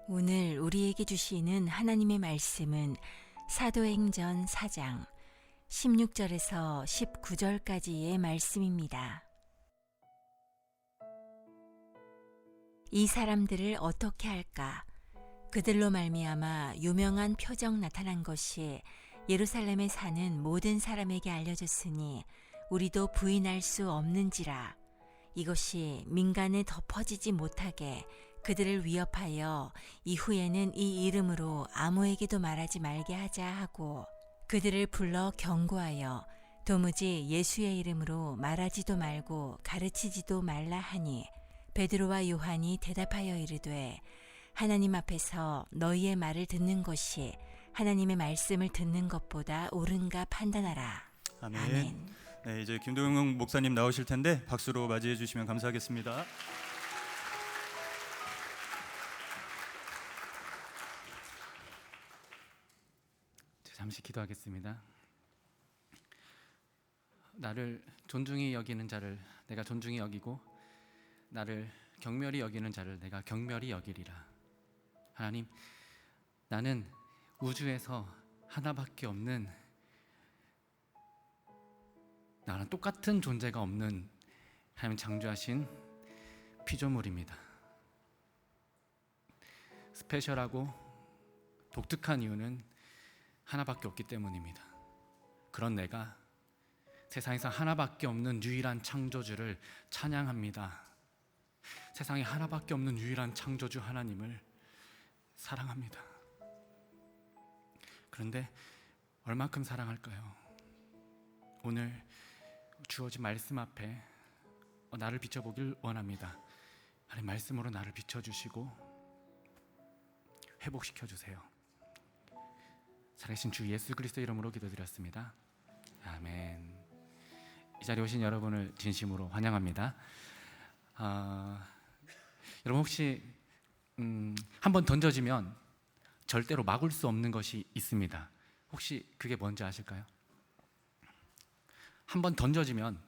오늘 우리에게 주시는 하나님의 말씀은 사도행전 4장 16절에서 19절까지의 말씀입니다. 이 사람들을 어떻게 할까? 그들로 말미암아 유명한 표적 나타난 것이 예루살렘에 사는 모든 사람에게 알려졌으니 우리도 부인할 수 없는지라. 이것이 민간에 덮어지지 못하게 그들을 위협하여 이후에는 이 이름으로 아무에게도 말하지 말게 하자 하고 그들을 불러 경고하여 도무지 예수의 이름으로 말하지도 말고 가르치지도 말라 하니, 베드로와 요한이 대답하여 이르되 하나님 앞에서 너희의 말을 듣는 것이 하나님의 말씀을 듣는 것보다 옳은가 판단하라. 아멘. 아멘. 네, 이제 김동영 목사님 나오실 텐데 박수로 맞이해 주시면 감사하겠습니다. 잠시 기도하겠습니다. 나를 존중히 여기는 자를 내가 존중히 여기고 나를 경멸히 여기는 자를 내가 경멸히 여기리라. 하나님, 나는 우주에서 하나밖에 없는, 나랑 똑같은 존재가 없는 하나님 창조하신 피조물입니다. 스페셜하고 독특한 이유는 하나밖에 없기 때문입니다. 그런 내가 세상에서 하나밖에 없는 유일한 창조주를 찬양합니다. 세상에 하나밖에 없는 유일한 창조주 하나님을 사랑합니다. 그런데 얼마큼 사랑할까요? 오늘 주어진 말씀 앞에 나를 비춰보길 원합니다. 하나님, 말씀으로 나를 비춰주시고 회복시켜주세요. 살아계신 주 예수 그리스도 이름으로 기도드렸습니다. 아멘. 이 자리에 오신 여러분을 진심으로 환영합니다. 여러분 혹시 한번 던져지면 절대로 막을 수 없는 것이 있습니다. 혹시 그게 뭔지 아실까요? 한번 던져지면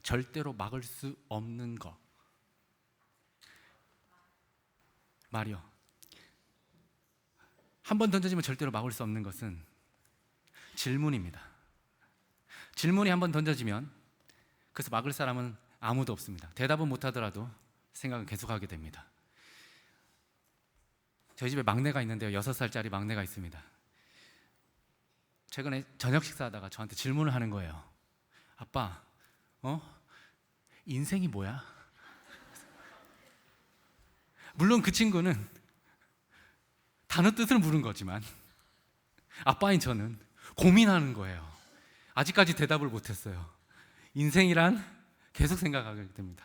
절대로 막을 수 없는 것. 말이요. 한번 던져지면 절대로 막을 수 없는 것은 질문입니다. 질문이 한번 던져지면 그래서 막을 사람은 아무도 없습니다. 대답은 못하더라도 생각은 계속하게 됩니다. 저희 집에 막내가 있는데요, 6살짜리 막내가 있습니다. 최근에 저녁 식사하다가 저한테 질문을 하는 거예요. 아빠, 인생이 뭐야? 물론 그 친구는 단어 뜻을 물은 거지만 아빠인 저는 고민하는 거예요. 아직까지 대답을 못했어요. 인생이란 계속 생각하게 됩니다.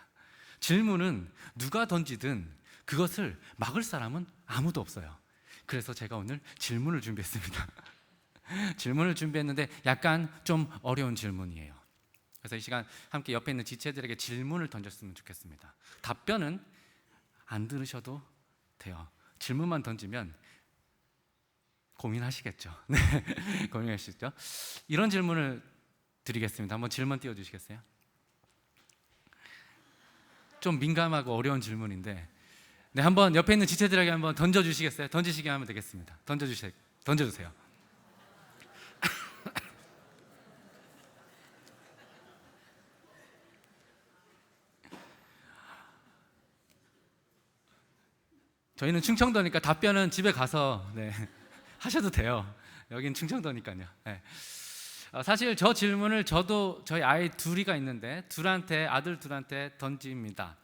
질문은 누가 던지든 그것을 막을 사람은 아무도 없어요. 그래서 제가 오늘 질문을 준비했습니다. 질문을 준비했는데 약간 좀 어려운 질문이에요. 그래서 이 시간 함께 옆에 있는 지체들에게 질문을 던졌으면 좋겠습니다. 답변은 안 들으셔도 돼요. 질문만 던지면 고민하시겠죠. 네, 고민하시죠. 이런 질문을 드리겠습니다. 한번 질문 띄워주시겠어요? 좀 민감하고 어려운 질문인데, 네, 한번 옆에 있는 지체들에게 한번 던져주시겠어요? 던지시게 하면 되겠습니다. 던져주세요. 저희는 충청도니까 답변은 집에 가서 하셔도 돼요. 여긴 충청도니까요. 네. 사실 저 질문을 저희 아이 둘이가 있는데 아들 둘한테 던집니다.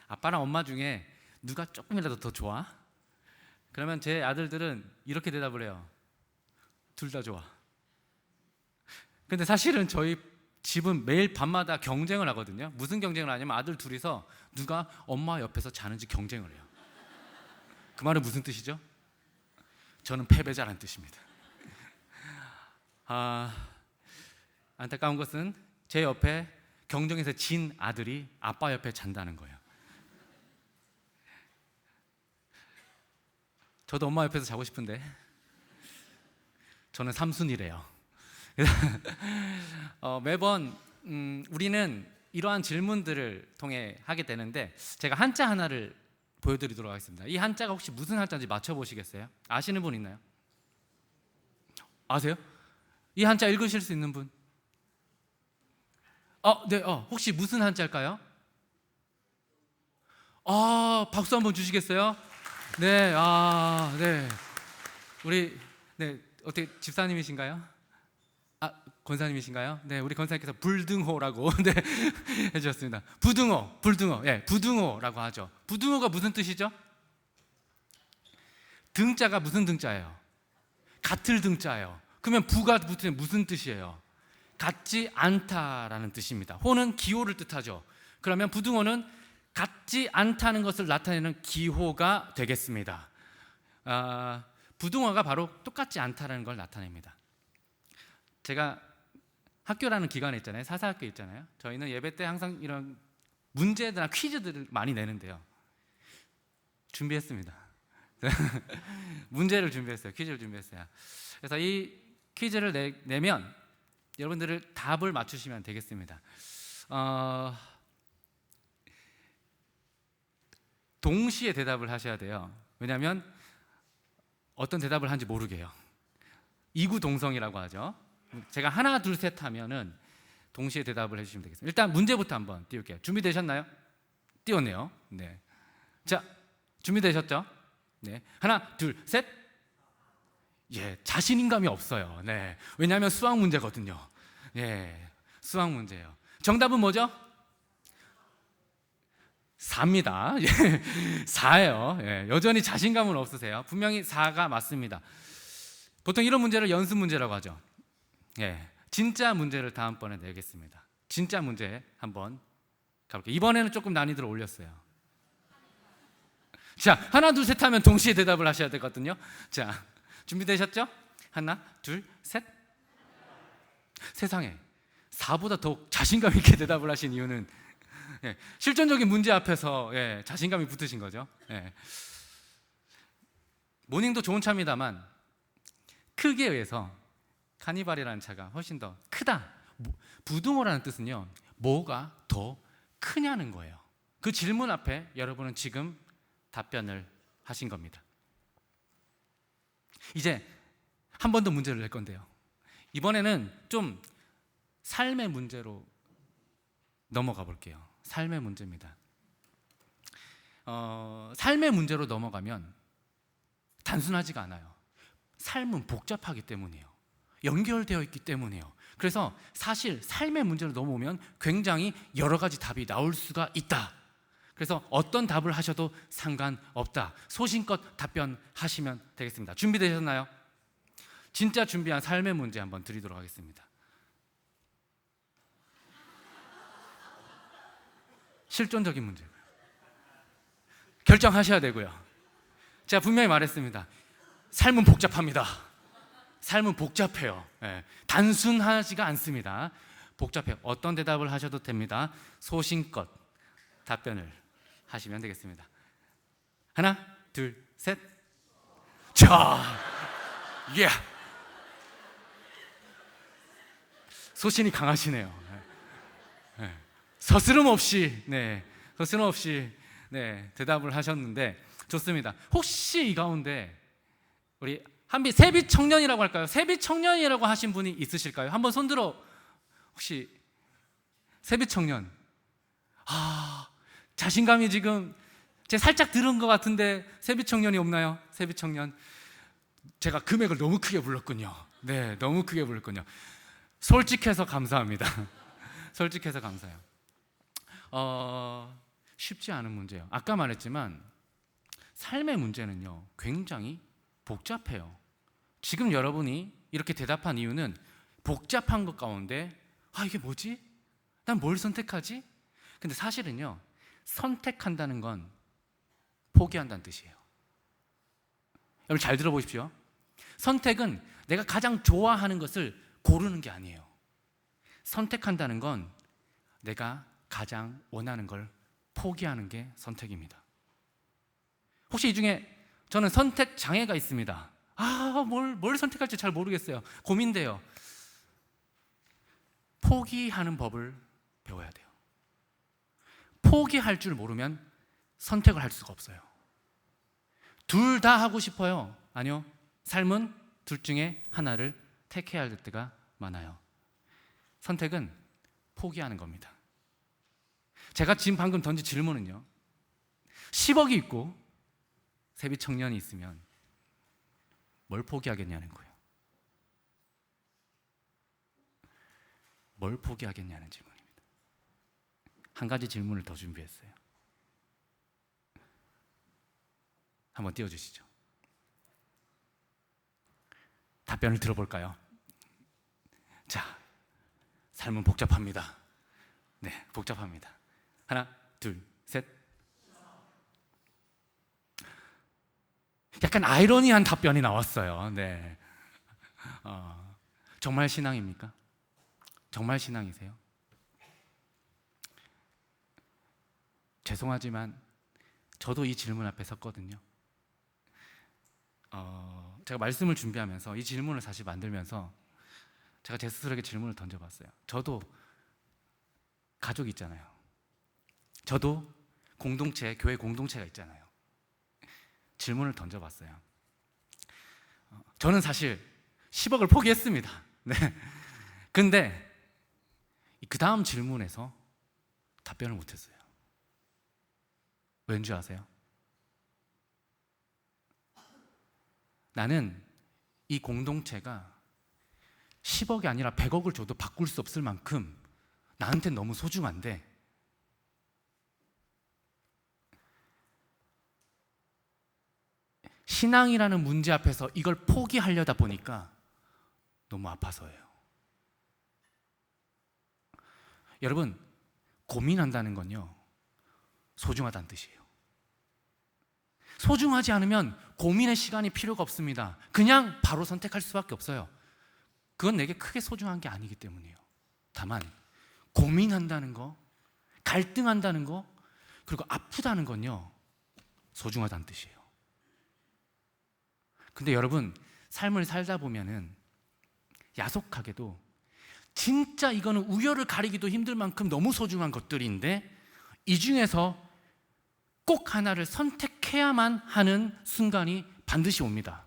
아빠랑 엄마 중에 누가 조금이라도 더 좋아? 그러면 제 아들들은 이렇게 대답을 해요. 둘 다 좋아. 근데 사실은 저희 집은 매일 밤마다 경쟁을 하거든요. 무슨 경쟁을 하냐면 아들 둘이서 누가 엄마 옆에서 자는지 경쟁을 해요. 그 말은 무슨 뜻이죠? 저는 패배자라는 뜻입니다. 안타까운 것은 제 옆에 경쟁에서 진 아들이 아빠 옆에 잔다는 거예요. 저도 엄마 옆에서 자고 싶은데 저는 3순위래요. 매번 우리는 이러한 질문들을 통해 하게 되는데, 제가 한자 하나를 보여드리도록 하겠습니다. 이 한자가 혹시 무슨 한자인지 맞춰보시겠어요? 아시는 분 있나요? 아세요? 이 한자 읽으실 수 있는 분? 네, 혹시 무슨 한자일까요? 박수 한번 주시겠어요? 네, 네. 우리, 네, 어떻게 집사님이신가요? 권사님이신가요? 네, 우리 권사님께서 불등호라고 네, 해주셨습니다. 부등호, 예, 부등호라고 하죠. 부등호가 무슨 뜻이죠? 등자가 무슨 등자예요? 같을 등자예요. 그러면 부가 붙으면 무슨 뜻이에요? 같지 않다라는 뜻입니다. 호는 기호를 뜻하죠. 그러면 부등호는 같지 않다는 것을 나타내는 기호가 되겠습니다. 부등호가 바로 똑같지 않다라는 걸 나타냅니다. 제가 학교라는 기관에 있잖아요. 사사학교 있잖아요. 저희는 예배 때 항상 이런 문제들이나 퀴즈들을 많이 내는데요. 준비했습니다. 문제를 준비했어요. 퀴즈를 준비했어요. 그래서 이 퀴즈를 내면 여러분들을 답을 맞추시면 되겠습니다. 동시에 대답을 하셔야 돼요. 왜냐하면 어떤 대답을 하는지 모르게 해요. 이구동성이라고 하죠. 제가 하나 둘 셋 하면은 동시에 대답을 해주시면 되겠습니다. 일단 문제부터 한번 띄울게요. 준비되셨나요? 띄웠네요. 네. 자, 준비되셨죠? 네. 하나 둘 셋. 예, 자신감이 없어요. 네. 왜냐하면 수학 문제거든요. 예, 수학 문제예요. 정답은 뭐죠? 4입니다. 예, 4예요. 예, 여전히 자신감은 없으세요. 분명히 4가 맞습니다. 보통 이런 문제를 연습 문제라고 하죠. 예, 진짜 문제를 다음번에 내겠습니다. 진짜 문제 한번 가볼게요. 이번에는 조금 난이도를 올렸어요. 자, 하나 둘 셋 하면 동시에 대답을 하셔야 되거든요. 자, 준비되셨죠? 하나 둘 셋. 세상에 4보다 더 자신감 있게 대답을 하신 이유는 실존적인 문제 앞에서 자신감이 붙으신 거죠. 모닝도 좋은 차입니다만 크기에 의해서 카니발이라는 차가 훨씬 더 크다. 부등호라는 뜻은요, 뭐가 더 크냐는 거예요. 그 질문 앞에 여러분은 지금 답변을 하신 겁니다. 이제 한 번 더 문제를 낼 건데요, 이번에는 좀 삶의 문제로 넘어가 볼게요. 삶의 문제입니다. 삶의 문제로 넘어가면 단순하지가 않아요. 삶은 복잡하기 때문이에요. 연결되어 있기 때문이에요. 그래서 사실 삶의 문제로 넘어오면 굉장히 여러 가지 답이 나올 수가 있다. 그래서 어떤 답을 하셔도 상관없다. 소신껏 답변하시면 되겠습니다. 준비되셨나요? 진짜 준비한 삶의 문제 한번 드리도록 하겠습니다. 실존적인 문제고요. 결정하셔야 되고요. 제가 분명히 말했습니다. 삶은 복잡합니다. 삶은 복잡해요. 단순하지가 않습니다. 복잡해요. 어떤 대답을 하셔도 됩니다. 소신껏 답변을 하시면 되겠습니다. 하나, 둘, 셋. 자, 예. 소신이 강하시네요. 서스름 없이, 대답을 하셨는데 좋습니다. 혹시 이 가운데 우리 한비 세비 청년이라고 할까요? 세비 청년이라고 하신 분이 있으실까요? 한번 손들어. 혹시 세비 청년? 자신감이 지금 제가 살짝 들은 것 같은데 세비 청년이 없나요? 세비 청년. 제가 금액을 너무 크게 불렀군요. 네, 너무 크게 불렀군요. 솔직해서 감사합니다. 솔직해서 감사해요. 쉽지 않은 문제예요. 아까 말했지만 삶의 문제는요, 굉장히 복잡해요. 지금 여러분이 이렇게 대답한 이유는 복잡한 것 가운데 이게 뭐지? 난 뭘 선택하지? 근데 사실은요, 선택한다는 건 포기한다는 뜻이에요. 여러분 잘 들어보십시오. 선택은 내가 가장 좋아하는 것을 고르는 게 아니에요. 선택한다는 건 내가 가장 원하는 걸 포기하는 게 선택입니다. 혹시 이 중에 저는 선택 장애가 있습니다. 뭘 선택할지 잘 모르겠어요. 고민돼요. 포기하는 법을 배워야 돼요. 포기할 줄 모르면 선택을 할 수가 없어요. 둘 다 하고 싶어요? 아니요. 삶은 둘 중에 하나를 택해야 할 때가 많아요. 선택은 포기하는 겁니다. 제가 지금 방금 던진 질문은요, 10억이 있고 세비 청년이 있으면 뭘 포기하겠냐는 거예요. 뭘 포기하겠냐는 질문입니다. 한 가지 질문을 더 준비했어요. 한번 띄워주시죠. 답변을 들어볼까요? 자, 삶은 복잡합니다. 네, 복잡합니다. 하나, 둘, 셋. 약간 아이러니한 답변이 나왔어요. 네. 정말 신앙입니까? 정말 신앙이세요? 죄송하지만 저도 이 질문 앞에 섰거든요. 제가 말씀을 준비하면서 이 질문을 사실 만들면서 제가 제 스스로에게 질문을 던져봤어요. 저도 가족이 있잖아요. 저도 공동체, 교회 공동체가 있잖아요. 질문을 던져봤어요. 저는 사실 10억을 포기했습니다. 네. 근데 그 다음 질문에서 답변을 못했어요. 왠지 아세요? 나는 이 공동체가 10억이 아니라 100억을 줘도 바꿀 수 없을 만큼 나한테 너무 소중한데, 신앙이라는 문제 앞에서 이걸 포기하려다 보니까 너무 아파서예요. 여러분, 고민한다는 건요, 소중하다는 뜻이에요. 소중하지 않으면 고민의 시간이 필요가 없습니다. 그냥 바로 선택할 수밖에 없어요. 그건 내게 크게 소중한 게 아니기 때문이에요. 다만 고민한다는 거, 갈등한다는 거, 그리고 아프다는 건요, 소중하다는 뜻이에요. 근데 여러분, 삶을 살다 보면은 야속하게도 진짜 이거는 우열을 가리기도 힘들 만큼 너무 소중한 것들인데, 이 중에서 꼭 하나를 선택해야만 하는 순간이 반드시 옵니다.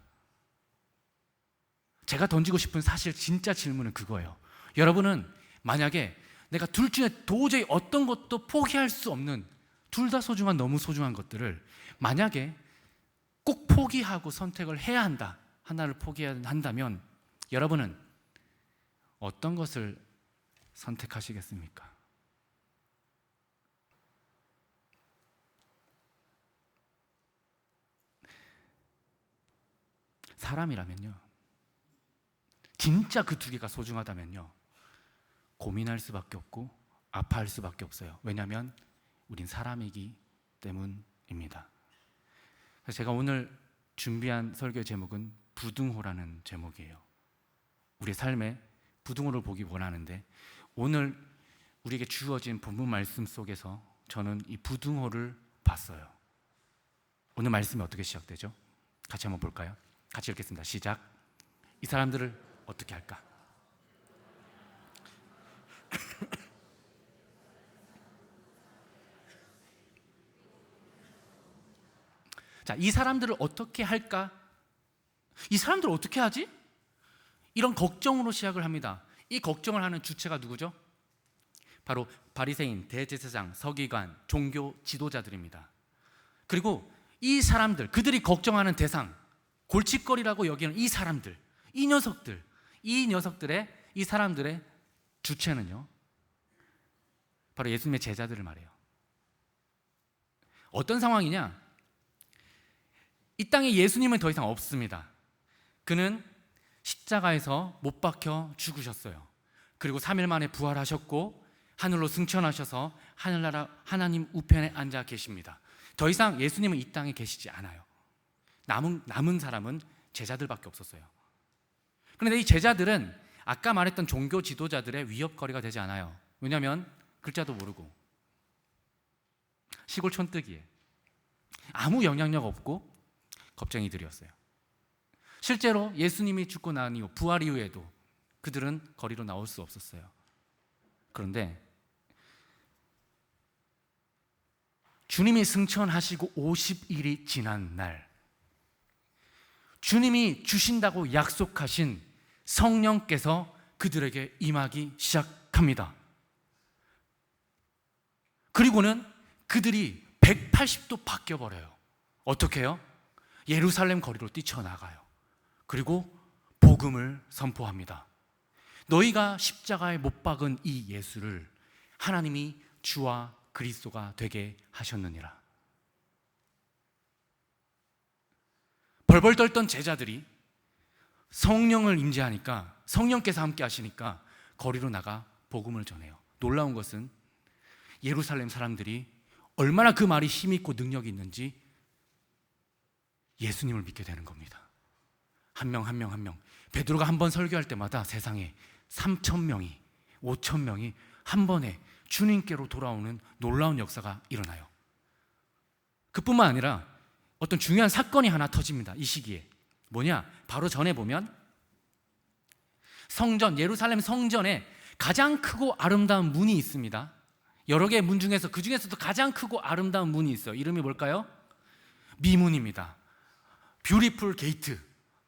제가 던지고 싶은 사실 진짜 질문은 그거예요. 여러분은 만약에 내가 둘 중에 도저히 어떤 것도 포기할 수 없는, 둘 다 소중한, 너무 소중한 것들을 만약에 꼭 포기하고 선택을 해야 한다, 하나를 포기해야 한다면 여러분은 어떤 것을 선택하시겠습니까? 사람이라면요, 진짜 그 두 개가 소중하다면요, 고민할 수밖에 없고 아파할 수밖에 없어요. 왜냐하면 우린 사람이기 때문입니다. 그래서 제가 오늘 준비한 설교 제목은 부등호라는 제목이에요. 우리 삶에 부등호를 보기 원하는데, 오늘 우리에게 주어진 본문 말씀 속에서 저는 이 부등호를 봤어요. 오늘 말씀이 어떻게 시작되죠? 같이 한번 볼까요? 같이 읽겠습니다. 시작. 이 사람들을 어떻게 할까? 자, 이 사람들을 어떻게 할까? 이 사람들을 어떻게 하지? 이런 걱정으로 시작을 합니다. 이 걱정을 하는 주체가 누구죠? 바로 바리새인, 대제사장, 서기관, 종교 지도자들입니다. 그리고 이 사람들, 그들이 걱정하는 대상, 골칫거리라고 여기는 이 사람들, 이 녀석들의, 이 사람들의 주체는요, 바로 예수님의 제자들을 말해요. 어떤 상황이냐? 이 땅에 예수님은 더 이상 없습니다. 그는 십자가에서 못 박혀 죽으셨어요. 그리고 3일 만에 부활하셨고 하늘로 승천하셔서 하늘나라 하나님 우편에 앉아 계십니다. 더 이상 예수님은 이 땅에 계시지 않아요. 남은 사람은 제자들밖에 없었어요. 그런데 이 제자들은 아까 말했던 종교 지도자들의 위협거리가 되지 않아요. 왜냐하면 글자도 모르고 시골 촌뜨기에 아무 영향력 없고 겁쟁이들이었어요. 실제로 예수님이 죽고 난 이후, 부활 이후에도 그들은 거리로 나올 수 없었어요. 그런데 주님이 승천하시고 50일이 지난 날, 주님이 주신다고 약속하신 성령께서 그들에게 임하기 시작합니다. 그리고는 그들이 180도 바뀌어버려요. 어떻게 해요? 예루살렘 거리로 뛰쳐나가요. 그리고 복음을 선포합니다. 너희가 십자가에 못 박은 이 예수를 하나님이 주와 그리스도가 되게 하셨느니라. 벌벌 떨던 제자들이 성령을 임재하니까, 성령께서 함께 하시니까 거리로 나가 복음을 전해요. 놀라운 것은 예루살렘 사람들이 얼마나 그 말이 힘 있고 능력이 있는지 예수님을 믿게 되는 겁니다. 한 명 한 명 한 명. 베드로가 한 번 설교할 때마다 세상에 3,000명이 5,000명이 한 번에 주님께로 돌아오는 놀라운 역사가 일어나요. 그뿐만 아니라 어떤 중요한 사건이 하나 터집니다. 이 시기에. 뭐냐? 바로 전에 보면 성전, 예루살렘 성전에 가장 크고 아름다운 문이 있습니다. 여러 개의 문 중에서 그 중에서도 가장 크고 아름다운 문이 있어요. 이름이 뭘까요? 미문입니다. 뷰티풀 게이트.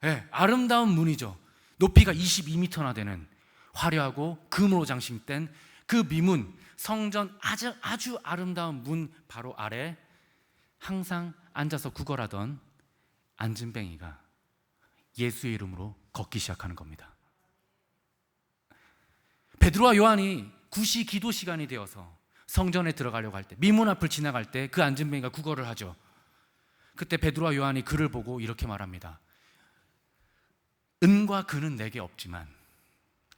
네, 아름다운 문이죠. 높이가 22m나 되는 화려하고 금으로 장식된 그 미문, 성전 아주 아름다운 문 바로 아래 항상 앉아서 구걸하던 안진뱅이가 예수의 이름으로 걷기 시작하는 겁니다. 베드로와 요한이 굿이 기도 시간이 되어서 성전에 들어가려고 할 때, 미문 앞을 지나갈 때 그 안진뱅이가 구걸을 하죠. 그때 베드로와 요한이 그를 보고 이렇게 말합니다. 은과 금은 내게 없지만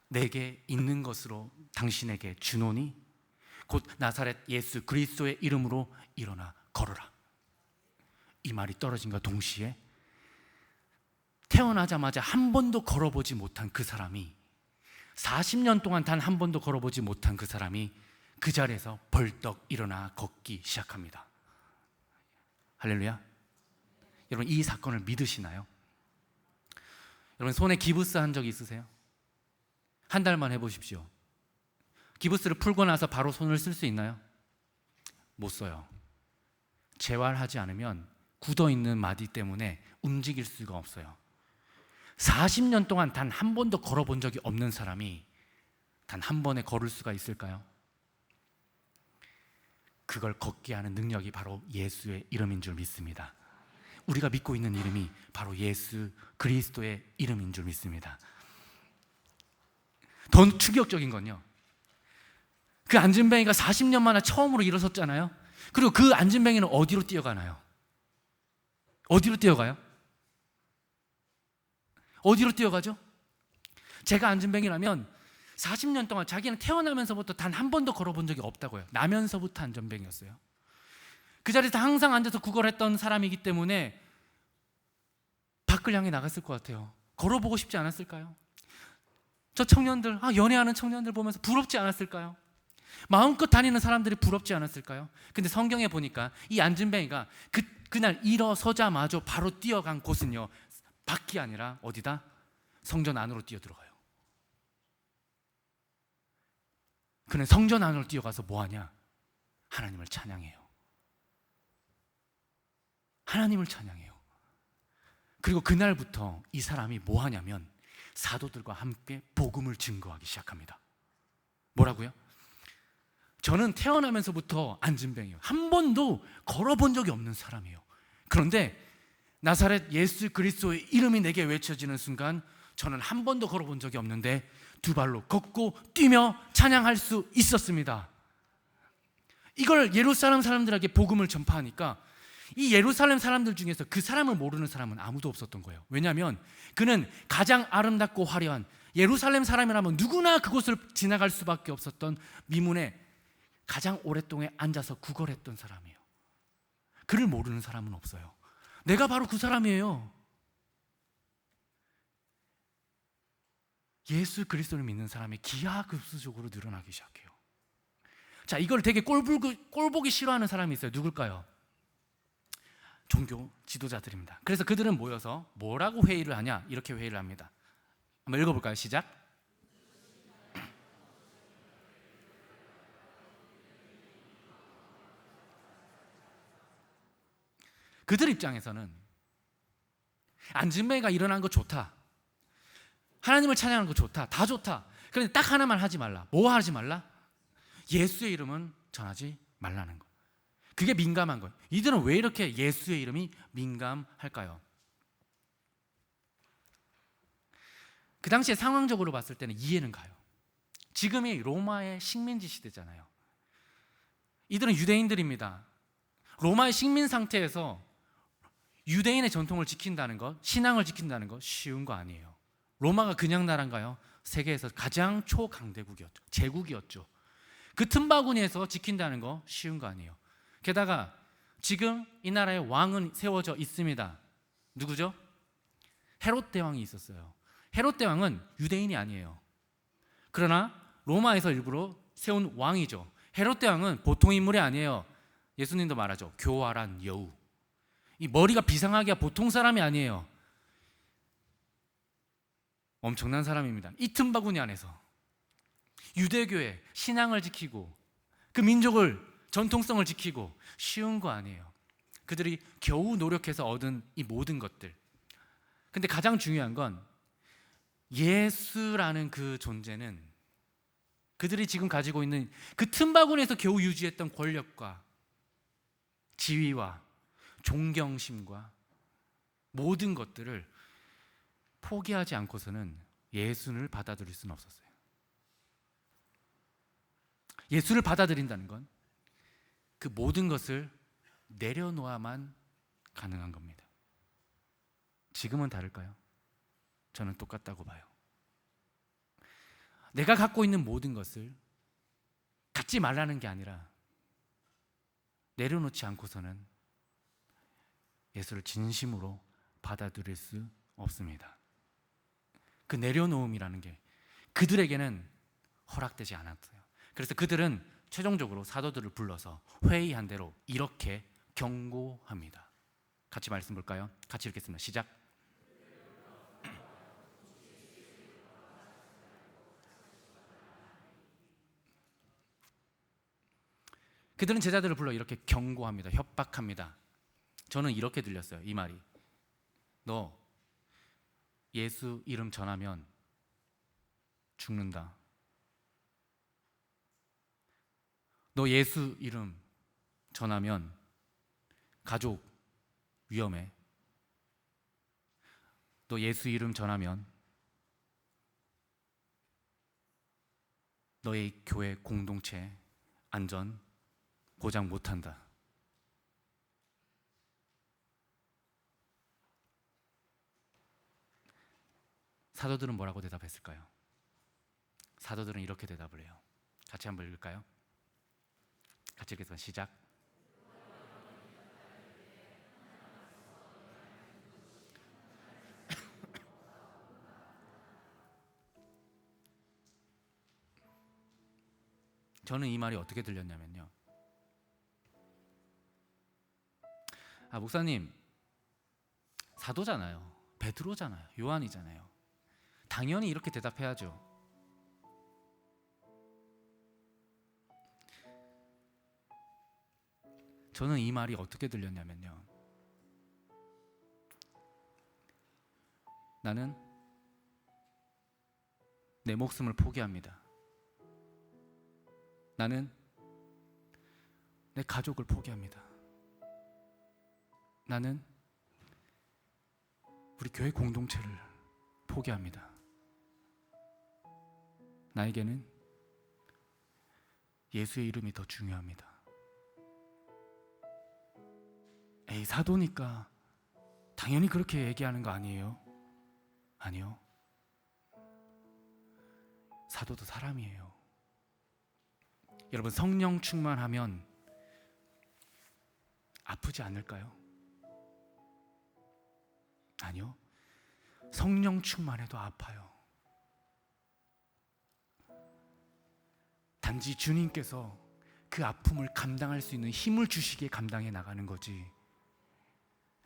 내게 있는 것으로 당신에게 주노니 곧 나사렛 예수 그리스도의 이름으로 일어나 걸어라. 이 말이 떨어진과 동시에 태어나자마자 한 번도 걸어보지 못한 그 사람이, 40년 동안 단 한 번도 걸어보지 못한 그 사람이 그 자리에서 벌떡 일어나 걷기 시작합니다. 할렐루야. 여러분, 이 사건을 믿으시나요? 여러분, 손에 기부스 한 적 있으세요? 한 달만 해보십시오. 기부스를 풀고 나서 바로 손을 쓸 수 있나요? 못 써요. 재활하지 않으면 굳어있는 마디 때문에 움직일 수가 없어요. 40년 동안 단 한 번도 걸어본 적이 없는 사람이 단 한 번에 걸을 수가 있을까요? 그걸 걷게 하는 능력이 바로 예수의 이름인 줄 믿습니다. 우리가 믿고 있는 이름이 바로 예수 그리스도의 이름인 줄 믿습니다. 더 충격적인 건요, 그 안진뱅이가 40년 만에 처음으로 일어섰잖아요. 그리고 그 안진뱅이는 어디로 뛰어가나요? 어디로 뛰어가요? 어디로 뛰어가죠? 제가 안진뱅이라면 40년 동안 자기는 태어나면서부터 단 한 번도 걸어본 적이 없다고요. 나면서부터 안진뱅이였어요. 그 자리에서 항상 앉아서 구걸했던 사람이기 때문에 밖을 향해 나갔을 것 같아요. 걸어보고 싶지 않았을까요? 저 청년들, 연애하는 청년들 보면서 부럽지 않았을까요? 마음껏 다니는 사람들이 부럽지 않았을까요? 근데 성경에 보니까 이 안진뱅이가 그날 일어서자마자 바로 뛰어간 곳은요, 밖이 아니라 어디다? 성전 안으로 뛰어들어가요. 그는 성전 안으로 뛰어가서 뭐하냐? 하나님을 찬양해요. 하나님을 찬양해요. 그리고 그날부터 이 사람이 뭐하냐면 사도들과 함께 복음을 증거하기 시작합니다. 뭐라고요? 저는 태어나면서부터 안진뱅이에요. 한 번도 걸어본 적이 없는 사람이에요. 그런데 나사렛 예수 그리스도의 이름이 내게 외쳐지는 순간 저는 한 번도 걸어본 적이 없는데 두 발로 걷고 뛰며 찬양할 수 있었습니다. 이걸 예루살렘 사람들에게 복음을 전파하니까 이 예루살렘 사람들 중에서 그 사람을 모르는 사람은 아무도 없었던 거예요. 왜냐하면 그는 가장 아름답고 화려한, 예루살렘 사람이라면 누구나 그곳을 지나갈 수밖에 없었던 미문에 가장 오랫동안 앉아서 구걸했던 사람이에요. 그를 모르는 사람은 없어요. 내가 바로 그 사람이에요. 예수 그리스도를 믿는 사람이 기하급수적으로 늘어나기 시작해요. 자, 이걸 되게 꼴보기 싫어하는 사람이 있어요. 누굴까요? 종교 지도자들입니다. 그래서 그들은 모여서 뭐라고 회의를 하냐? 이렇게 회의를 합니다. 한번 읽어볼까요? 시작. 그들 입장에서는 안진뱅이가 일어난 거 좋다. 하나님을 찬양하는 거 좋다. 다 좋다. 그런데 딱 하나만 하지 말라. 뭐 하지 말라? 예수의 이름은 전하지 말라는 거. 그게 민감한 거예요. 이들은 왜 이렇게 예수의 이름이 민감할까요? 그 당시에 상황적으로 봤을 때는 이해는 가요. 지금이 로마의 식민지 시대잖아요. 이들은 유대인들입니다. 로마의 식민 상태에서 유대인의 전통을 지킨다는 것, 신앙을 지킨다는 것 쉬운 거 아니에요. 로마가 그냥 나라인가요? 세계에서 가장 초강대국이었죠. 제국이었죠. 그 틈바구니에서 지킨다는 거 쉬운 거 아니에요. 게다가 지금 이 나라의 왕은 세워져 있습니다. 누구죠? 헤롯 대왕이 있었어요. 헤롯 대왕은 유대인이 아니에요. 그러나 로마에서 일부러 세운 왕이죠. 헤롯 대왕은 보통 인물이 아니에요. 예수님도 말하죠. 교활한 여우. 이 머리가 비상하기야 보통 사람이 아니에요. 엄청난 사람입니다. 이 틈바구니 안에서 유대교의 신앙을 지키고 그 민족을 전통성을 지키고 쉬운 거 아니에요. 그들이 겨우 노력해서 얻은 이 모든 것들. 근데 가장 중요한 건 예수라는 그 존재는 그들이 지금 가지고 있는 그 틈바구니에서 겨우 유지했던 권력과 지위와 존경심과 모든 것들을 포기하지 않고서는 예수를 받아들일 수는 없었어요. 예수를 받아들인다는 건 그 모든 것을 내려놓아만 가능한 겁니다. 지금은 다를까요? 저는 똑같다고 봐요. 내가 갖고 있는 모든 것을 갖지 말라는 게 아니라 내려놓지 않고서는 예수를 진심으로 받아들일 수 없습니다. 그 내려놓음이라는 게 그들에게는 허락되지 않았어요. 그래서 그들은 최종적으로 사도들을 불러서 회의한 대로 이렇게 경고합니다. 같이 말씀 볼까요? 같이 읽겠습니다. 시작. 그들은 제자들을 불러 이렇게 경고합니다. 협박합니다. 저는 이렇게 들렸어요. 이 말이. 너 예수 이름 전하면 죽는다. 너 예수 이름 전하면 가족 위험해. 너 예수 이름 전하면 너의 교회 공동체 안전 보장 못한다. 사도들은 뭐라고 대답했을까요? 사도들은 이렇게 대답을 해요. 같이 한번 읽을까요? 같이 읽겠습니다. 시작. 저는 이 말이 어떻게 들렸냐면요. 목사님, 사도잖아요. 베드로잖아요. 요한이잖아요. 당연히 이렇게 대답해야죠. 저는 이 말이 어떻게 들렸냐면요. 나는 내 목숨을 포기합니다. 나는 내 가족을 포기합니다. 나는 우리 교회 공동체를 포기합니다. 나에게는 예수의 이름이 더 중요합니다. 에이, 사도니까 당연히 그렇게 얘기하는 거 아니에요? 아니요. 사도도 사람이에요. 여러분, 성령 충만하면 아프지 않을까요? 아니요. 성령 충만해도 아파요. 단지 주님께서 그 아픔을 감당할 수 있는 힘을 주시기에 감당해 나가는 거지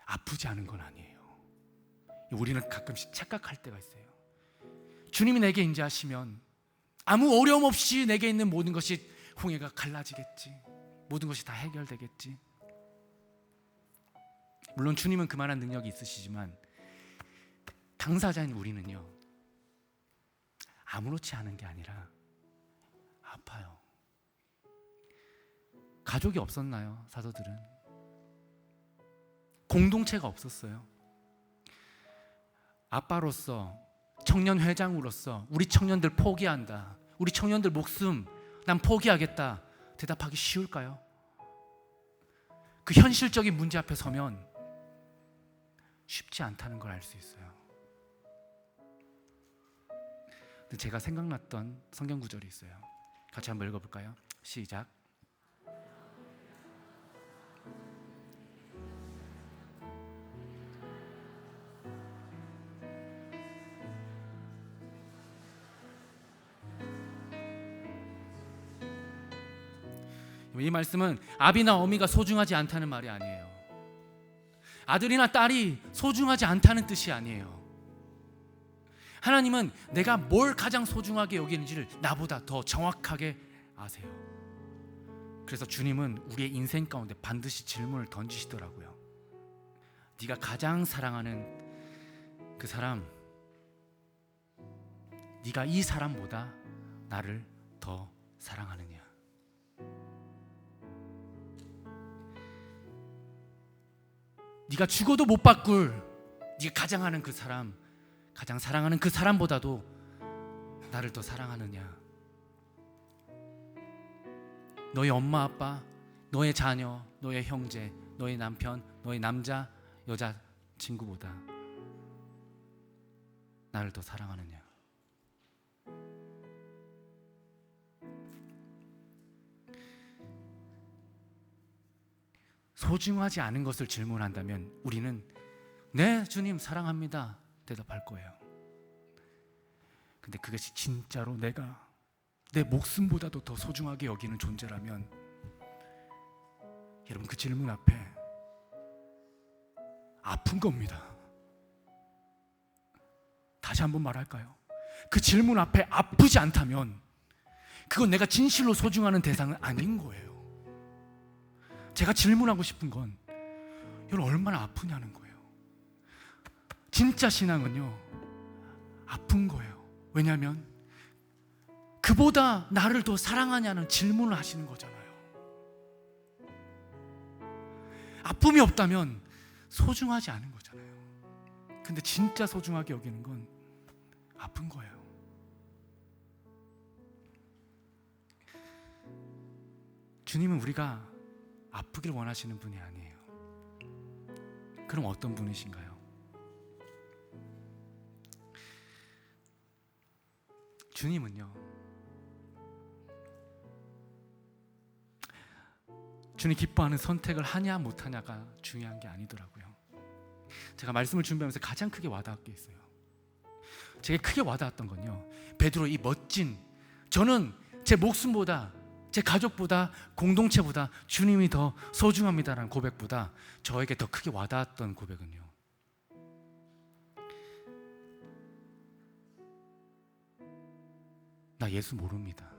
아프지 않은 건 아니에요. 우리는 가끔씩 착각할 때가 있어요. 주님이 내게 인자하시면 아무 어려움 없이 내게 있는 모든 것이 홍해가 갈라지겠지. 모든 것이 다 해결되겠지. 물론 주님은 그만한 능력이 있으시지만 당사자인 우리는요, 아무렇지 않은 게 아니라 아파요. 가족이 없었나요? 사도들은 공동체가 없었어요. 아빠로서, 청년 회장으로서 우리 청년들 포기한다, 우리 청년들 목숨 난 포기하겠다 대답하기 쉬울까요? 그 현실적인 문제 앞에 서면 쉽지 않다는 걸 알 수 있어요. 근데 제가 생각났던 성경 구절이 있어요. 같이 한번 읽어볼까요? 시작. 이 말씀은 아비나 어미가 소중하지 않다는 말이 아니에요. 아들이나 딸이 소중하지 않다는 뜻이 아니에요. 하나님은 내가 뭘 가장 소중하게 여기는지를 나보다 더 정확하게 아세요. 그래서 주님은 우리의 인생 가운데 반드시 질문을 던지시더라고요. 네가 가장 사랑하는 그 사람, 네가 이 사람보다 나를 더 사랑하느냐? 네가 죽어도 못 바꿀 네가 가장 하는 그 사람, 가장 사랑하는 그 사람보다도 나를 더 사랑하느냐? 너의 엄마 아빠, 너의 자녀, 너의 형제, 너의 남편, 너의 남자, 여자 친구보다 나를 더 사랑하느냐? 소중하지 않은 것을 질문한다면 우리는 네 주님 사랑합니다 대답할 거예요. 근데 그것이 진짜로 내가 내 목숨보다도 더 소중하게 여기는 존재라면 여러분 그 질문 앞에 아픈 겁니다. 다시 한번 말할까요? 그 질문 앞에 아프지 않다면 그건 내가 진실로 소중하는 대상은 아닌 거예요. 제가 질문하고 싶은 건 여러분 얼마나 아프냐는 거예요. 진짜 신앙은요 아픈 거예요. 왜냐하면 그보다 나를 더 사랑하냐는 질문을 하시는 거잖아요. 아픔이 없다면 소중하지 않은 거잖아요. 근데 진짜 소중하게 여기는 건 아픈 거예요. 주님은 우리가 아프길 원하시는 분이 아니에요. 그럼 어떤 분이신가요? 주님은요, 주님 기뻐하는 선택을 하냐 못하냐가 중요한 게 아니더라고요. 제가 말씀을 준비하면서 가장 크게 와닿은 게 있어요. 제게 크게 와닿았던 건요, 베드로 이 멋진, 저는 제 목숨보다, 제 가족보다, 공동체보다 주님이 더 소중합니다라는 고백보다 저에게 더 크게 와닿았던 고백은요, 나 예수 모릅니다.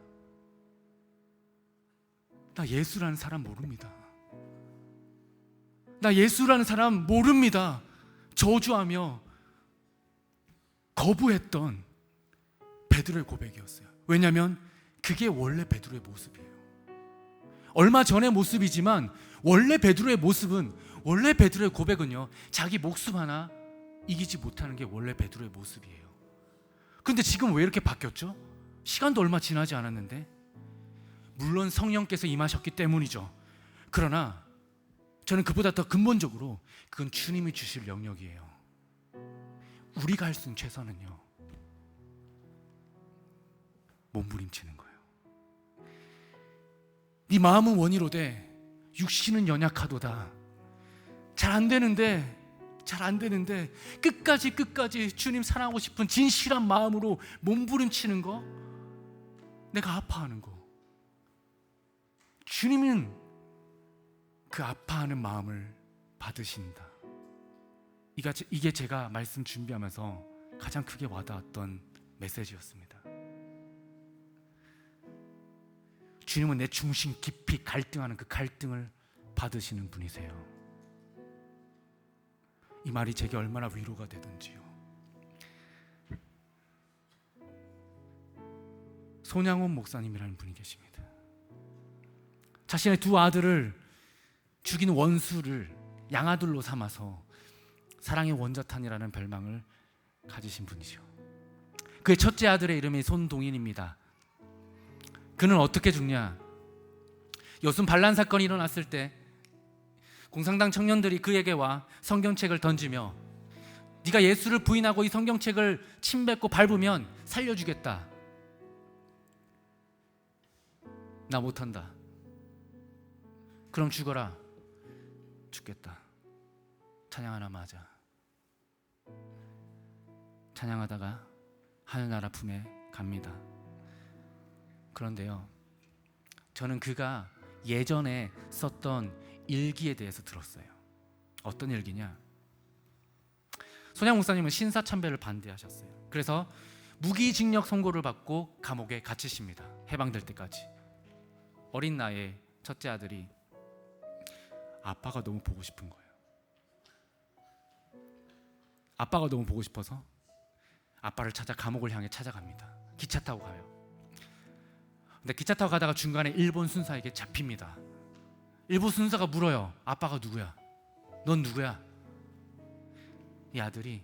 나 예수라는 사람 모릅니다. 나 예수라는 사람 모릅니다. 저주하며 거부했던 베드로의 고백이었어요. 왜냐하면 그게 원래 베드로의 모습이에요. 얼마 전의 모습이지만 원래 베드로의 모습은, 원래 베드로의 고백은요, 자기 목숨 하나 이기지 못하는 게 원래 베드로의 모습이에요. 근데 지금 왜 이렇게 바뀌었죠? 시간도 얼마 지나지 않았는데, 물론 성령께서 임하셨기 때문이죠. 그러나 저는 그보다 더 근본적으로 그건 주님이 주실 영역이에요. 우리가 할 수 있는 최선은요, 몸부림치는 거예요. 네 마음은 원이로되 육신은 연약하도다. 잘 안 되는데 끝까지 주님 사랑하고 싶은 진실한 마음으로 몸부림치는 거, 내가 아파하는 거, 주님은 그 아파하는 마음을 받으신다. 이게 제가 말씀 준비하면서 가장 크게 와닿았던 메시지였습니다. 주님은 내 중심 깊이 갈등하는 그 갈등을 받으시는 분이세요. 이 말이 제게 얼마나 위로가 되든지요. 손양원 목사님이라는 분이 계십니다. 자신의 두 아들을 죽인 원수를 양아들로 삼아서 사랑의 원자탄이라는 별명을 가지신 분이죠. 그의 첫째 아들의 이름이 손동인입니다. 그는 어떻게 죽냐? 여순 반란 사건이 일어났을 때 공산당 청년들이 그에게 와 성경책을 던지며 네가 예수를 부인하고 이 성경책을 침뱉고 밟으면 살려주겠다. 나 못한다. 그럼 죽어라. 죽겠다. 찬양하나 마자. 찬양하다가 하늘나라 품에 갑니다. 그런데요, 저는 그가 예전에 썼던 일기에 대해서 들었어요. 어떤 일기냐? 손양 목사님은 신사참배를 반대하셨어요. 그래서 무기징역 선고를 받고 감옥에 갇히십니다. 해방될 때까지. 어린 나이에 첫째 아들이 아빠가 너무 보고 싶은 거예요. 아빠가 너무 보고 싶어서 아빠를 찾아 감옥을 향해 찾아갑니다. 기차 타고 가요. 근데 기차 타고 가다가 중간에 일본 순사에게 잡힙니다. 일본 순사가 물어요. 아빠가 누구야? 넌 누구야? 이 아들이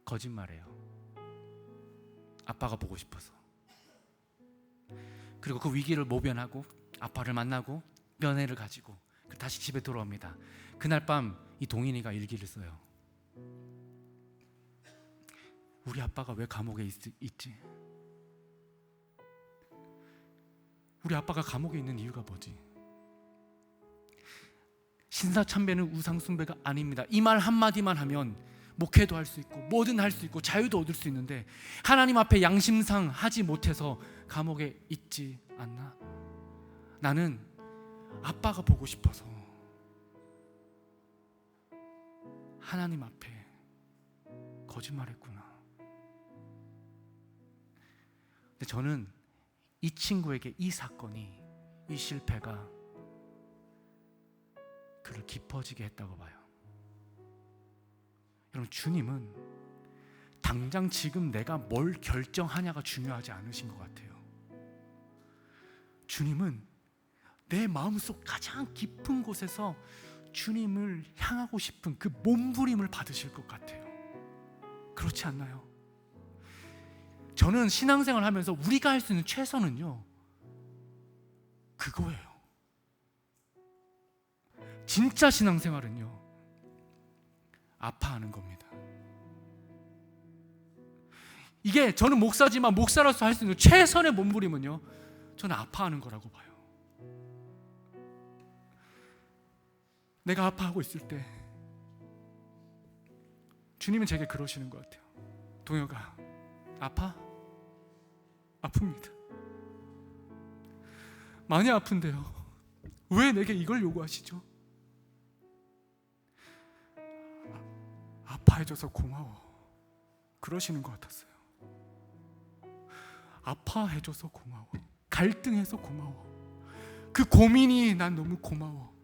거짓말해요. 아빠가 보고 싶어서. 그리고 그 위기를 모면하고 아빠를 만나고 면회를 가지고 다시 집에 돌아옵니다. 그날 밤 이 동인이가 일기를 써요. 우리 아빠가 왜 감옥에 있지? 우리 아빠가 감옥에 있는 이유가 뭐지? 신사참배는 우상숭배가 아닙니다. 이 말 한마디만 하면 목회도 할 수 있고 뭐든 할 수 있고 자유도 얻을 수 있는데 하나님 앞에 양심상 하지 못해서 감옥에 있지 않나? 나는 아빠가 보고 싶어서 하나님 앞에 거짓말했구나. 근데 저는 이 친구에게 이 사건이, 이 실패가 그를 깊어지게 했다고 봐요. 여러분, 주님은 당장 지금 내가 뭘 결정하냐가 중요하지 않으신 것 같아요. 주님은 내 마음속 가장 깊은 곳에서 주님을 향하고 싶은 그 몸부림을 받으실 것 같아요. 그렇지 않나요? 저는 신앙생활 하면서 우리가 할 수 있는 최선은요, 그거예요. 진짜 신앙생활은요, 아파하는 겁니다. 이게 저는 목사지만 목사로서 할 수 있는 최선의 몸부림은요, 저는 아파하는 거라고 봐요. 내가 아파하고 있을 때 주님은 제게 그러시는 것 같아요. 동혁아, 아파? 아픕니다. 많이 아픈데요, 왜 내게 이걸 요구하시죠? 아파해줘서 고마워, 그러시는 것 같았어요. 아파해줘서 고마워, 갈등해서 고마워, 그 고민이 난 너무 고마워.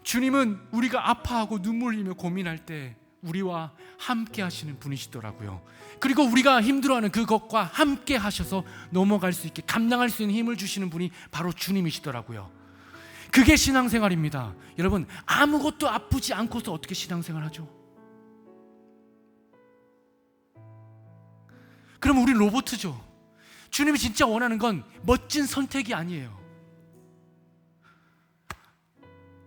주님은 우리가 아파하고 눈물 흘리며 고민할 때 우리와 함께 하시는 분이시더라고요. 그리고 우리가 힘들어하는 그것과 함께 하셔서 넘어갈 수 있게 감당할 수 있는 힘을 주시는 분이 바로 주님이시더라고요. 그게 신앙생활입니다. 여러분, 아무것도 아프지 않고서 어떻게 신앙생활하죠? 그럼 우리 로봇이죠. 주님이 진짜 원하는 건 멋진 선택이 아니에요.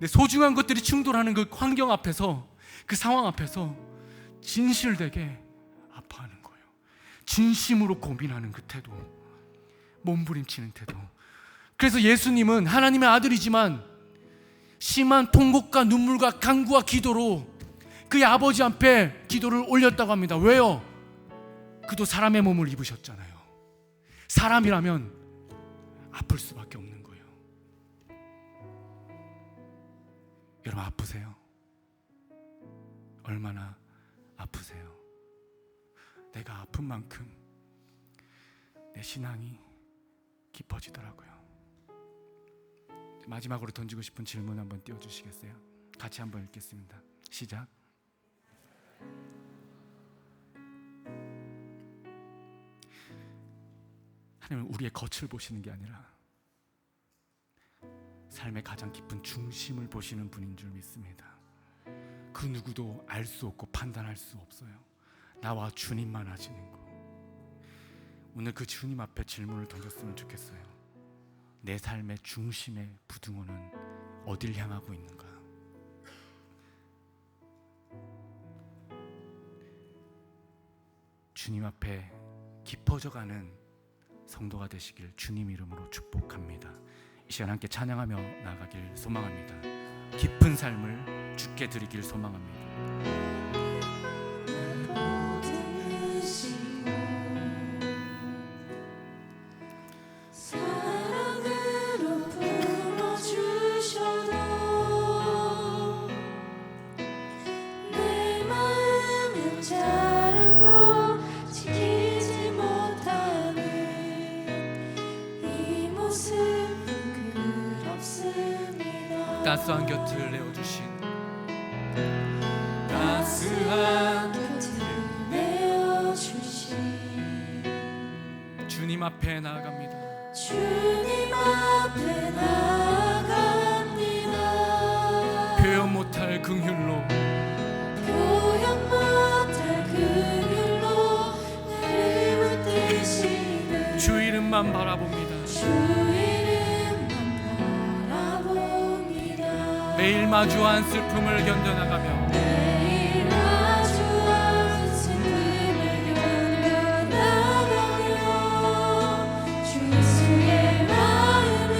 내 소중한 것들이 충돌하는 그 환경 앞에서, 그 상황 앞에서 진실되게 아파하는 거예요. 진심으로 고민하는 그 태도, 몸부림치는 태도. 그래서 예수님은 하나님의 아들이지만 심한 통곡과 눈물과 간구와 기도로 그의 아버지 앞에 기도를 올렸다고 합니다. 왜요? 그도 사람의 몸을 입으셨잖아요. 사람이라면 아플 수밖에 없는 거예요. 여러분, 아프세요? 얼마나 아프세요? 내가 아픈 만큼 내 신앙이 깊어지더라고요. 마지막으로 던지고 싶은 질문 한번 띄워주시겠어요? 같이 한번 읽겠습니다. 시작. 하나님은 우리의 겉을 보시는 게 아니라 삶의 가장 깊은 중심을 보시는 분인 줄 믿습니다. 그 누구도 알 수 없고 판단할 수 없어요. 나와 주님만 아시는 거. 오늘 그 주님 앞에 질문을 던졌으면 좋겠어요. 내 삶의 중심의 부등호는 어딜 향하고 있는가? 주님 앞에 깊어져가는 성도가 되시길 주님 이름으로 축복합니다. 이 시간 함께 찬양하며 나가길 소망합니다. 깊은 삶을 주께 드리길 소망합니다. 사랑으로 품어주셔도 내 마음은 자랑도 지키지 못하는 이 모습은 그렇습니다. 따스한 곁을 내어주신 따스한 곁을 내어주신 주님 앞에 나아갑니다. 주님 앞에 나아갑니다. 표현 못할 긍휼로 표현 못할 긍휼로 나를 붙드시는 주 이름만 바라봅니다. 주 이름만 바라봅니다. 매일 마주한 슬픔을 견뎌나가며 매일 마주한 슬픔을 견뎌나가며 주 예수의 마음을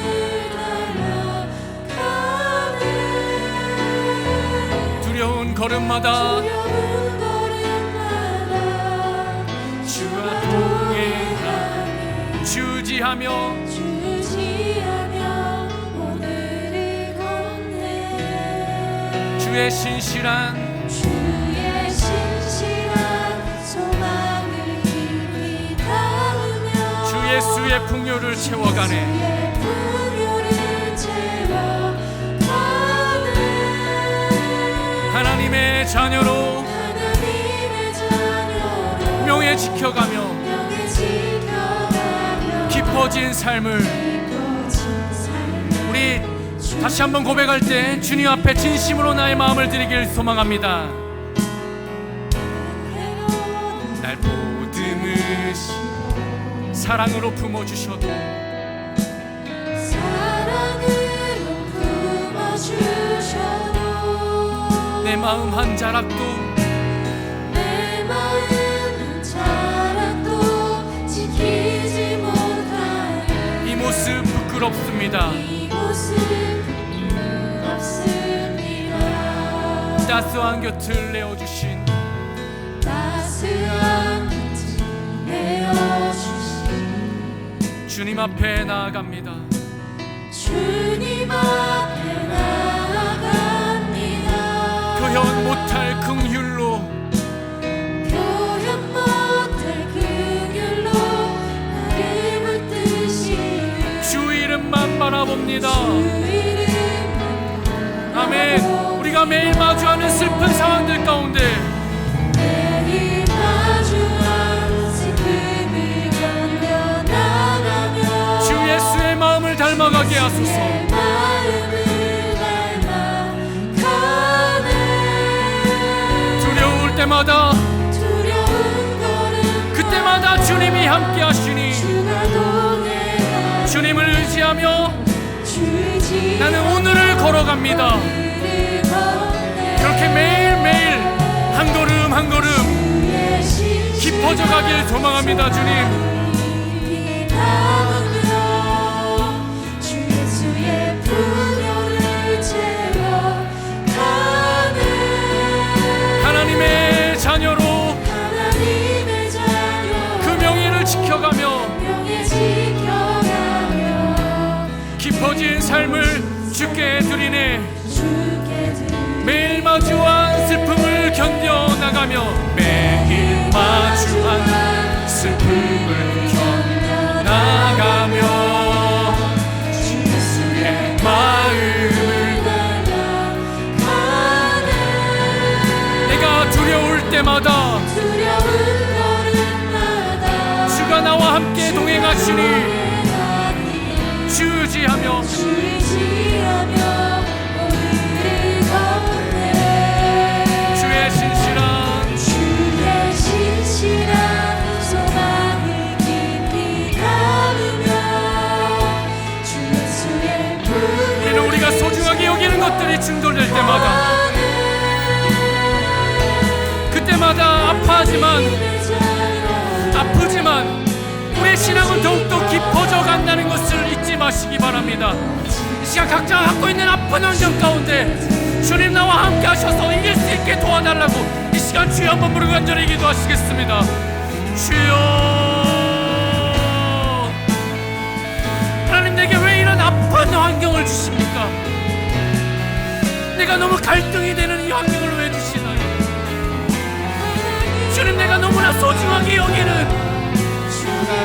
닮아가네. 두려운 걸음마다 두려운 걸음마다 주와 동행하며 주지하며 주지하며 오늘을 걷네. 주의 신실한 주의 신실한 소망을 깊이 담으며 주 예수의 풍요를 채워가네. 주의 풍요를 채워가네. 하나님의 자녀로 하나님의 자녀로 명예 지켜가며 명예 지켜가며 깊어진 삶을 깊어진 삶을 우리 다시 한번 고백할 때 주님 앞에 진심으로 나의 마음을 드리길 소망합니다. 날 보듬으시고 사랑으로 품어주셔도 사랑으로 품어주셔도 내 마음 한 자락도 내 마음은 자락도 지키지 못하는 이 모습 부끄럽습니다. 이 모습 부끄럽습니다. 따스한 곁을 내어주신 따스한 곁을 내어주신 주님 앞에 나아갑니다. 주님 앞에 나아갑니다. 표현 못할 긍휼로 표현 못할 긍휼로 나를 붙드시는 주 이름만 바라봅니다. 주 이름만 아멘. 우리가 매일 마주하는 슬픈 상황들 가운데 매일 마주한 슬픔을 견뎌나가며 주 예수의 마음을 닮아가게 하소서. 주의 마음을 닮아가네. 두려울 때마다 두려운 걸음 그때마다 주님이 함께 하시니 주가 동행하며 주님을 의지하며 주지 나는 오늘을 걸어갑니다. 오늘을 걷네. 그렇게 매일매일 한 걸음 한 걸음 주의 신실한 깊어져 가길 소망합니다. 주님, 깊이 담으며 주 예수의 풍요를 채워가네. 하나님의 자녀로 하나님의 자녀 그 명예를 지켜가며 명예 지켜가며 깊어진 삶을 주께 드리네. 주께 드리네. 매일 마주한 슬픔을 견뎌나가며 매일 마주한 슬픔을 견뎌나가며 주 예수의 마음을 닮아가네. 내가 두려울 때마다 두려운 걸음마다 주가 날마다 나와 함께 동행하시니 주의지하며 오늘을 걷네. 주의 신실한 소망을 깊이 담으며 주 예수의 이는 우리가 소중하게 여기는 것들이 충돌될 때마다, 그때마다 아프지만 우리의 신앙은 더욱더 깊어져 간다는 것을 잊지 마시기 바랍니다. 이 시간 각자가 갖고 있는 아픈 환경 가운데 주님 나와 함께 하셔서 이길 수 있게 도와달라고 이 시간 주여 한번 부르고 간절히 기도하시겠습니다. 주여, 하나님 내게 왜 이런 아픈 환경을 주십니까? 내가 너무 갈등이 되는 이 환경을 왜 주시나요? 주님, 내가 너무나 소중하게 여기는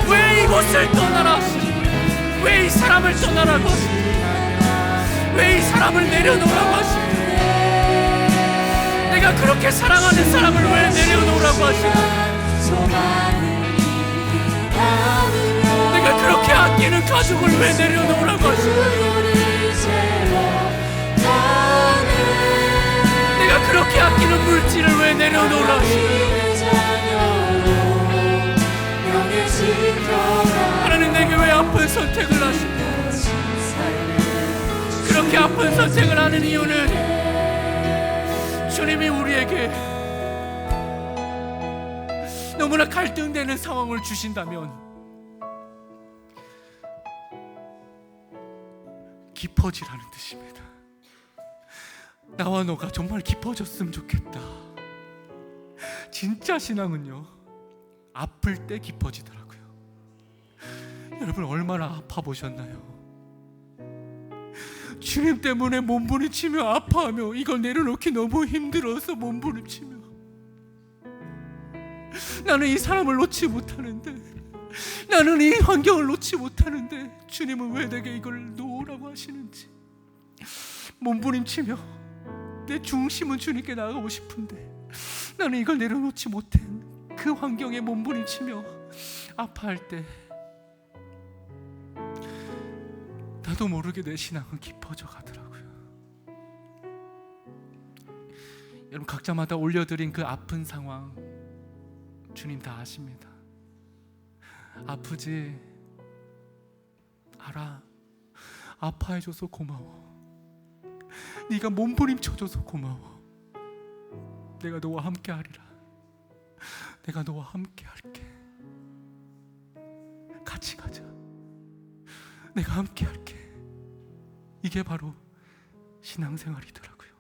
왜 이곳을 떠나라, 왜 이 사람을 떠나라고, 왜 이 사람을 내려놓으라고 하십니까? 내가 그렇게 사랑하는 사람을 왜 내려놓으라고 하십니까? 내가 그렇게 아끼는 가족을 왜 내려놓으라고 하십니까? 내가 그렇게 아끼는 물질을 왜 내려놓으라고 하십니까? 하나님, 내게 왜 아픈 선택을 하십니까? 그렇게 아픈 선택을 하는 이유는 주님이 우리에게 너무나 갈등되는 상황을 주신다면 깊어지라는 뜻입니다. 나와 너가 정말 깊어졌으면 좋겠다. 진짜 신앙은요, 아플 때 깊어지더라고요. 여러분, 얼마나 아파 보셨나요? 주님 때문에 몸부림치며 아파하며 이걸 내려놓기 너무 힘들어서 몸부림치며, 나는 이 사람을 놓지 못하는데, 나는 이 환경을 놓지 못하는데 주님은 왜 내게 이걸 놓으라고 하시는지 몸부림치며, 내 중심은 주님께 나가고 싶은데 나는 이걸 내려놓지 못해 그 환경에 몸부림치며 아파할 때 나도 모르게 내 신앙은 깊어져 가더라고요. 여러분, 각자마다 올려드린 그 아픈 상황 주님 다 아십니다. 아프지? 알아. 아파해줘서 고마워. 네가 몸부림쳐줘서 고마워. 내가 너와 함께 하리라. 내가 너와 함께 할게. 같이 가자. 내가 함께 할게. 이게 바로 신앙생활이더라고요.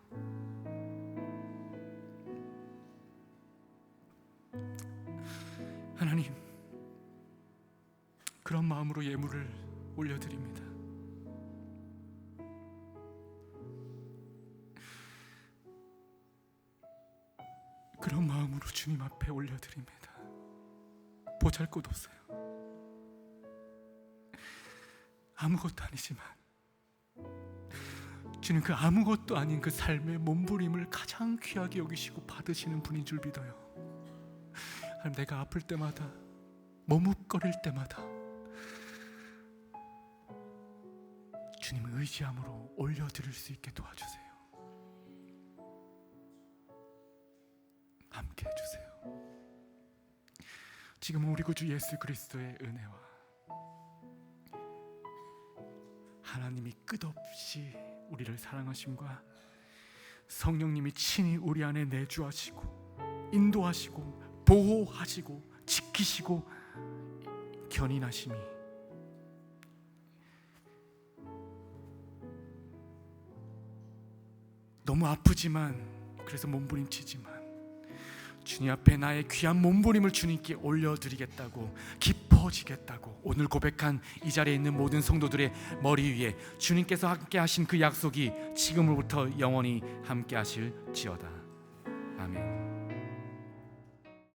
하나님, 그런 마음으로 예물을 올려드립니다. 그런 마음으로 주님 앞에 올려드립니다. 보잘것없어요. 아무것도 아니지만 주님, 그 아무것도 아닌 그 삶의 몸부림을 가장 귀하게 여기시고 받으시는 분인 줄 믿어요. 하나님, 내가 아플 때마다, 머뭇거릴 때마다 주님을 의지함으로 올려드릴 수 있게 도와주세요. 함께 해주세요. 지금은 우리 구주 예수 그리스도의 은혜와 하나님이 끝없이 우리를 사랑하심과 성령님이 친히 우리 안에 내주하시고 인도하시고 보호하시고 지키시고 견인하심이 너무 아프지만, 그래서 몸부림치지만 주님 앞에 나의 귀한 몸부림을 주님께 올려드리겠다고, 깊어지겠다고 오늘 고백한 이 자리에 있는 모든 성도들의 머리 위에 주님께서 함께 하신 그 약속이 지금으로부터 영원히 함께 하실지어다. 아멘.